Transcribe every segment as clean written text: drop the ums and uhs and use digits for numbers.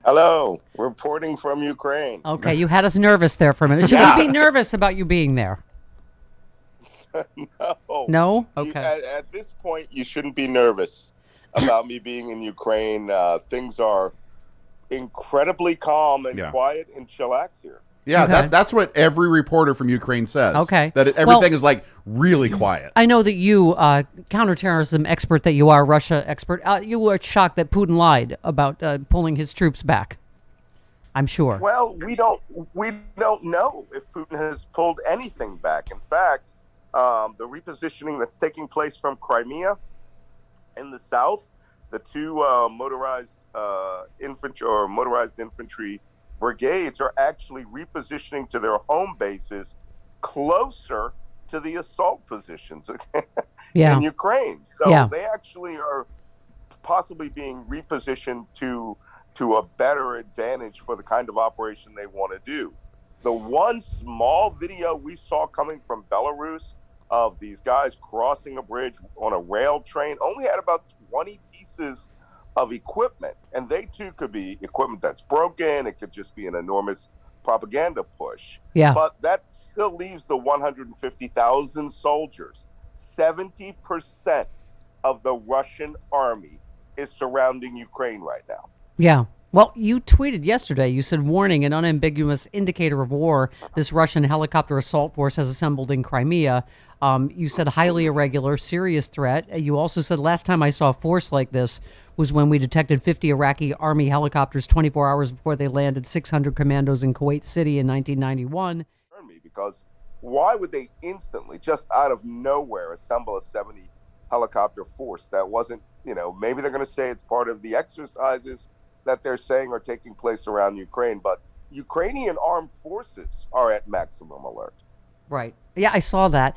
Hello, reporting from Ukraine. Okay, you had us nervous there for a minute. Should we be Yeah, nervous about you being there? no. No? You Okay. at this point, you shouldn't be nervous about me being in Ukraine. Things are incredibly calm and Yeah. quiet and chillax here. Yeah, Okay. that's what every reporter from Ukraine says. Okay. That Well, everything is like really quiet. I know that you, counterterrorism expert that you are, Russia expert, you were shocked that Putin lied about pulling his troops back. I'm sure. Well, we don't know if Putin has pulled anything back. In fact, the repositioning that's taking place from Crimea in the south, the two motorized infantry brigades are actually repositioning to their home bases closer to the assault positions Yeah. in Ukraine. So Yeah. they actually are possibly being repositioned to a better advantage for the kind of operation they want to do. The one small video we saw coming from Belarus of these guys crossing a bridge on a rail train only had about 20 pieces of equipment. And they too could be equipment that's broken. It could just be an enormous propaganda push. Yeah. But that still leaves the 150,000 soldiers. 70% of the Russian army is surrounding Ukraine right now. Yeah. Well, you tweeted yesterday, you said, warning, an unambiguous indicator of war. This Russian helicopter assault force has assembled in Crimea. You said highly irregular, serious threat. You also said last time I saw a force like this was when we detected 50 Iraqi army helicopters 24 hours before they landed 600 commandos in Kuwait City in 1991. Me because why would they instantly, just out of nowhere, assemble a 70 helicopter force that wasn't, maybe they're going to say it's part of the exercises that they're saying are taking place around Ukraine, but Ukrainian armed forces are at maximum alert. Right. Yeah, I saw that.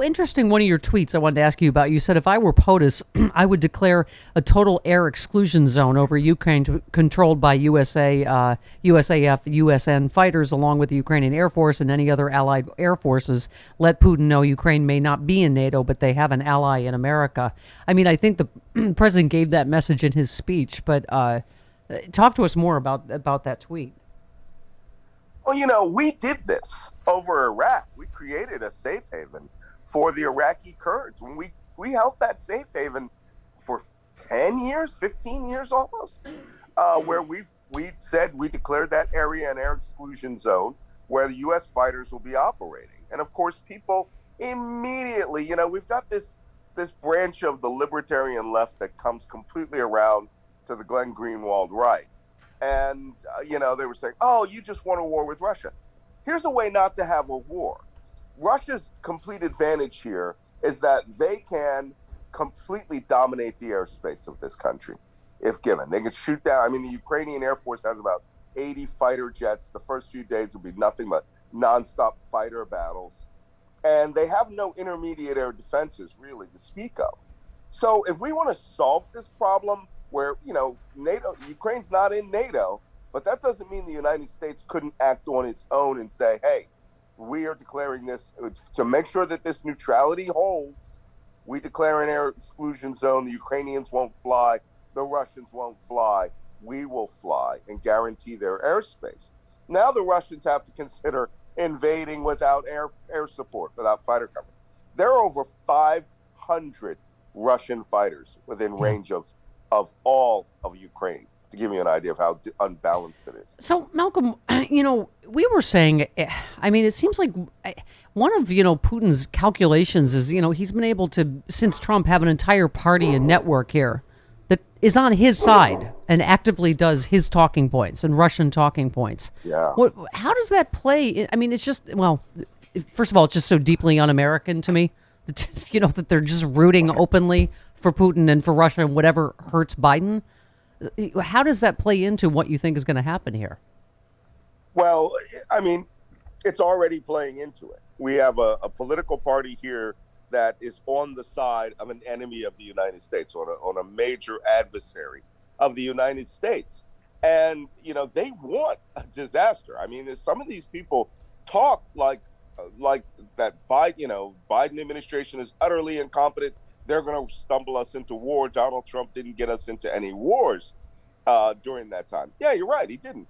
Interesting. One of your tweets I wanted to ask you about. You said if I were POTUS, I would declare a total air exclusion zone over Ukraine, controlled by USAF, USN fighters, along with the Ukrainian Air Force and any other allied air forces. Let Putin know Ukraine may not be in NATO, but they have an ally in America. I mean, I think the president gave that message in his speech, but talk to us more about that tweet. Well, we did this over Iraq. We created a safe haven for the Iraqi Kurds. When we held that safe haven for 10 years, 15 years almost, where we said we declared that area an air exclusion zone where the U.S. fighters will be operating. And of course, people immediately, we've got this branch of the libertarian left that comes completely around to the Glenn Greenwald right. And, they were saying, oh, you just want a war with Russia. Here's a way not to have a war. Russia's complete advantage here is that they can completely dominate the airspace of this country, if given. They can shoot down. I mean, the Ukrainian Air Force has about 80 fighter jets. The first few days will be nothing but nonstop fighter battles. And they have no intermediate air defenses, really, to speak of. So if we want to solve this problem, where, NATO, Ukraine's not in NATO, but that doesn't mean the United States couldn't act on its own and say, hey, we are declaring this to make sure that this neutrality holds. We declare an air exclusion zone. The Ukrainians won't fly. The Russians won't fly. We will fly and guarantee their airspace. Now the Russians have to consider invading without air support, without fighter cover. There are over 500 Russian fighters within range of all of Ukraine, to give you an idea of how unbalanced it is. So, Malcolm, we were saying, I mean, it seems like one of, Putin's calculations is, he's been able to, since Trump, have an entire party and network here that is on his side and actively does his talking points and Russian talking points. Yeah. How does that play? I mean, it's just, well, first of all, it's just so deeply un-American to me, that they're just rooting openly for Putin and for Russia and whatever hurts Biden. How does that play into what you think is going to happen here? Well, I mean, it's already playing into it. We have a political party here that is on the side of an enemy of the United States, on a major adversary of the United States. And, they want a disaster. I mean, some of these people talk like that Biden administration is utterly incompetent. They're going to stumble us into war. Donald Trump didn't get us into any wars. during that time. Yeah, you're right. He didn't.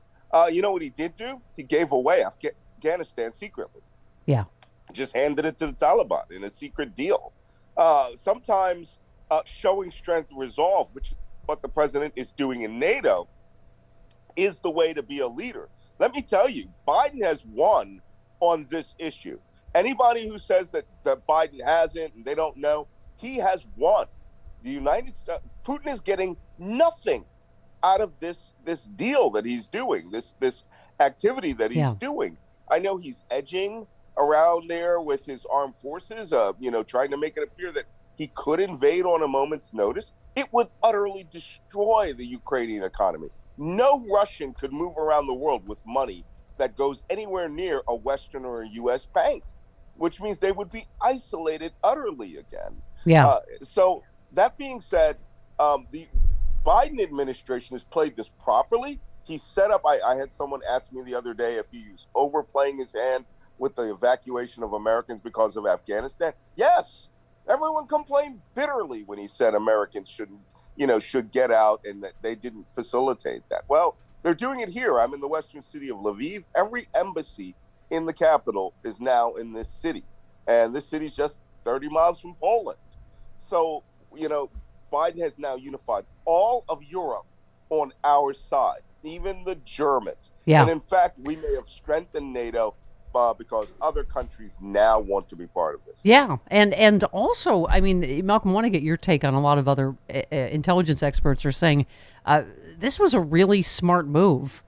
You know what he did do? He gave away Afghanistan secretly. Yeah. Just handed it to the Taliban in a secret deal. Sometimes showing strength and resolve, which is what the president is doing in NATO, is the way to be a leader. Let me tell you, Biden has won on this issue. Anybody who says that Biden hasn't and they don't know, he has won. The United States, Putin is getting nothing out of this deal that he's doing, this activity that he's doing. I know he's edging around there with his armed forces, trying to make it appear that he could invade on a moment's notice. It would utterly destroy the Ukrainian economy. No Russian could move around the world with money that goes anywhere near a Western or a U.S. bank, which means they would be isolated utterly again. Yeah. So that being said, the Biden administration has played this properly. He set up, I had someone ask me the other day if he's overplaying his hand with the evacuation of Americans because of Afghanistan. Yes, everyone complained bitterly when he said Americans should get out and that they didn't facilitate that. Well, they're doing it here. I'm in the western city of Lviv. Every embassy in the capital is now in this city. And this city's just 30 miles from Poland. So, Biden has now unified all of Europe on our side, even the Germans. Yeah. And in fact, we may have strengthened NATO because other countries now want to be part of this. Yeah, and also, I mean, Malcolm, I want to get your take on a lot of other intelligence experts are saying this was a really smart move.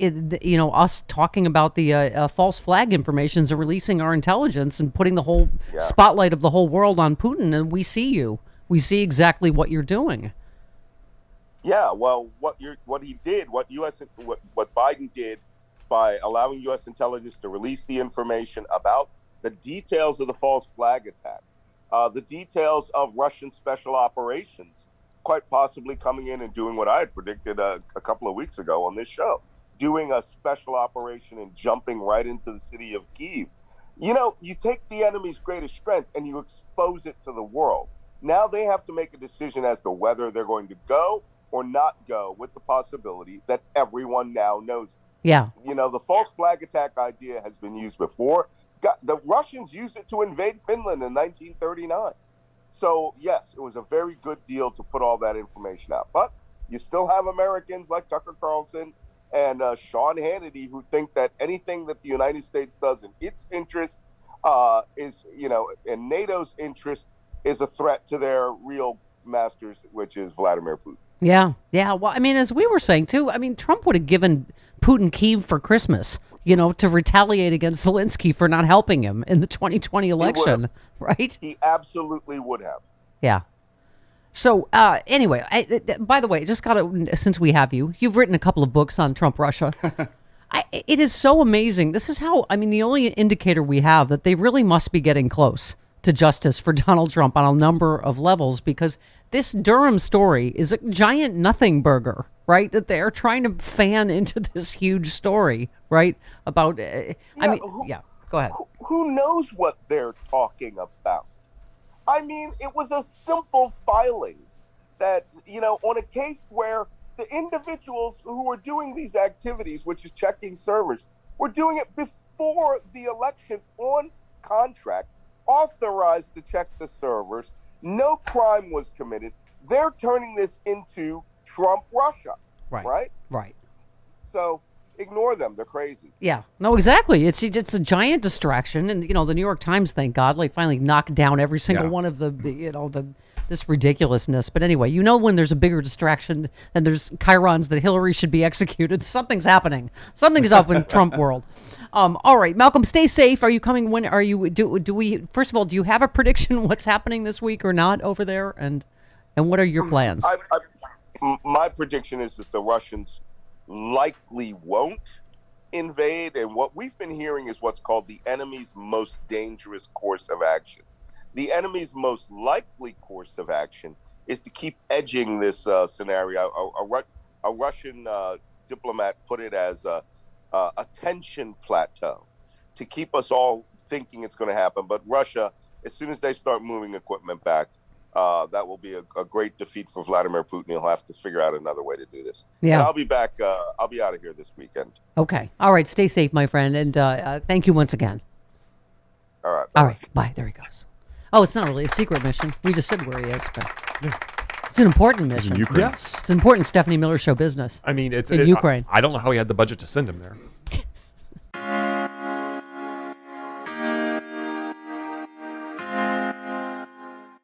Us talking about the false flag information and releasing our intelligence and putting the whole spotlight of the whole world on Putin, and we see you. We see exactly what you're doing. Yeah, well, what Biden did by allowing U.S. intelligence to release the information about the details of the false flag attack, the details of Russian special operations, quite possibly coming in and doing what I had predicted a couple of weeks ago on this show, doing a special operation and jumping right into the city of Kyiv. You take the enemy's greatest strength and you expose it to the world. Now they have to make a decision as to whether they're going to go or not go, with the possibility that everyone now knows. Yeah. The false flag attack idea has been used before. The Russians used it to invade Finland in 1939. So, yes, it was a very good deal to put all that information out. But you still have Americans like Tucker Carlson and Sean Hannity who think that anything that the United States does in its interest in NATO's interest is a threat to their real masters, which is Vladimir Putin. Yeah. Well, I mean, as we were saying, too, I mean, Trump would have given Putin Kyiv for Christmas, to retaliate against Zelensky for not helping him in the 2020 election, right? He absolutely would have. Yeah. So, anyway, by the way, just got to, since we have you've written a couple of books on Trump Russia. It is so amazing. This is how, I mean, the only indicator we have that they really must be getting close to justice for Donald Trump on a number of levels, because this Durham story is a giant nothing burger, right? That they're trying to fan into this huge story, right? About, go ahead. Who knows what they're talking about? I mean, it was a simple filing that, on a case where the individuals who were doing these activities, which is checking servers, were doing it before the election on contract, authorized to check the servers. No crime was committed. They're turning this into Trump Russia, right? So ignore them. They're crazy. Yeah, no, exactly. It's a giant distraction. And, the New York Times, thank God, finally knocked down every single one of this ridiculousness. But anyway, when there's a bigger distraction and there's chyrons that Hillary should be executed, something's happening. Something's up in Trump world. All right, Malcolm, stay safe. Are you coming? When are you? Do we? First of all, do you have a prediction what's happening this week or not over there? And what are your plans? My prediction is that the Russians likely won't invade, and what we've been hearing is what's called the enemy's most dangerous course of action. The enemy's most likely course of action is to keep edging this scenario. A Russian diplomat put it as a tension plateau to keep us all thinking it's going to happen. But Russia, as soon as they start moving equipment back, that will be a great defeat for Vladimir Putin. He'll have to figure out another way to do this. Yeah. And I'll be back. I'll be out of here this weekend. Okay. All right. Stay safe, my friend, and thank you once again. All right. All right. Bye. There he goes. Oh, it's not really a secret mission. We just said where he is, but it's an important mission. In Ukraine. Yes. It's important Stephanie Miller Show business. I mean, it's in Ukraine. I don't know how he had the budget to send him there.